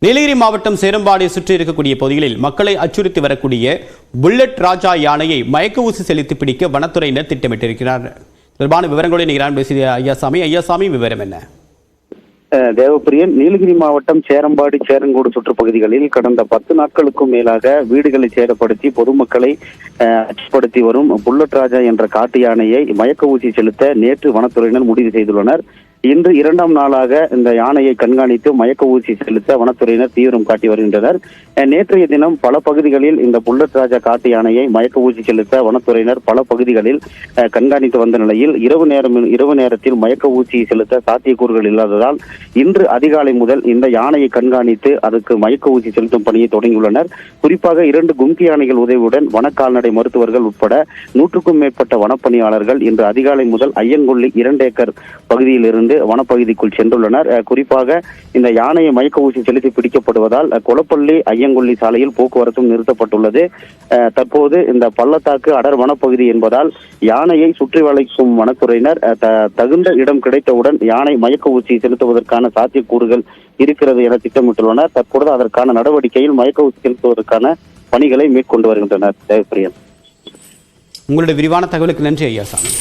நீலகிரி மாவட்டம் சேரம்பாடி சுற்றி இருக்கக்கூடிய பகுதிகளில் மக்களை அச்சுறுத்தி வரக்கூடிய புல்லட் ராஜா யானையை மயக்க ஊசி செலுத்தி பிடிக்க வனத்துறையினர் திட்டமிட்டிருக்கிறார். தொடர்பான விவரங்களோடு பேசிய ஐயாசாமி விவரம் என்ன? தேவப்பிரியன், நீலகிரி மாவட்டம் சேரம்பாடி சேரங்கோடு சுற்றுப்பகுதிகளில் கடந்த 10 நாட்களுக்கும் மேலாக வீடுகளை சேதப்படுத்தி பொதுமக்களை அச்சுப்படுத்தி வரும் புல்லட் ராஜா என்ற காட்டு யானையை மயக்க ஊசி செலுத்த நேற்று வனத்துறையினர் முடிவு செய்துள்ளனர். இன்று 2ஆம் நாளாக இந்த யானையை கண்காணித்து மயக்க ஊசி செலுத்த வனத்துறையினர் தீவிரம் காட்டி வருகின்றனர். நேற்றைய தினம் பல பகுதிகளில் இந்த புல்லட் ராஜா காட்டு யானையை மயக்க ஊசி செலுத்த வனத்துறையினர் பல பகுதிகளில் கண்காணித்து வந்த நிலையில் இரவு நேரத்தில் மயக்க ஊசி செலுத்த சாத்தியக்கூறுகள் இல்லாததால் இன்று அதிகாலை முதல் இந்த யானையை கண்காணித்து அதற்கு மயக்க ஊசி செலுத்தும் பணியை தொடங்கியுள்ளனர். குறிப்பாக 2 கும்கி யானைகள் உதவியுடன் வன கால்நடை மருத்துவர்கள் உட்பட 100க்கும் மேற்பட்ட வனப்பணியாளர்கள் இன்று அதிகாலை முதல் ஐயங்கொல்லி 2 ஏக்கர் பகுதியில் இருந்து வனப்பகுதிக்குள் சென்றுள்ளனர். குறிப்பாக இந்த யானையை மயக்க ஊசி செலுத்தி பிடிக்கப்படுவதால் கொலப்பள்ளி ஐயங்கொல்லி சாலையில் போக்குவரத்தும் நிறுத்தப்பட்டுள்ளது. தற்போது இந்த பள்ளத்தாக்கு அடர் வனப்பகுதி என்பதால் யானையை சுற்றி வளைக்கும் வனத்துறையினர் தகுந்த இடம் கிடைத்தவுடன் யானை மயக்க ஊசி செலுத்துவதற்கான சாத்தியக்கூறுகள் இருக்கிறது என திட்டமிட்டுள்ளனர். தற்போது அதற்கான நடவடிக்கையில் மயக்க ஊசி செலுத்துவதற்கான பணிகளை மேற்கொண்டு வருகின்றனர். தேவப்பிரியன், உங்களுடைய விரிவான தகவலுக்கு நன்றி ஐயாசாமி.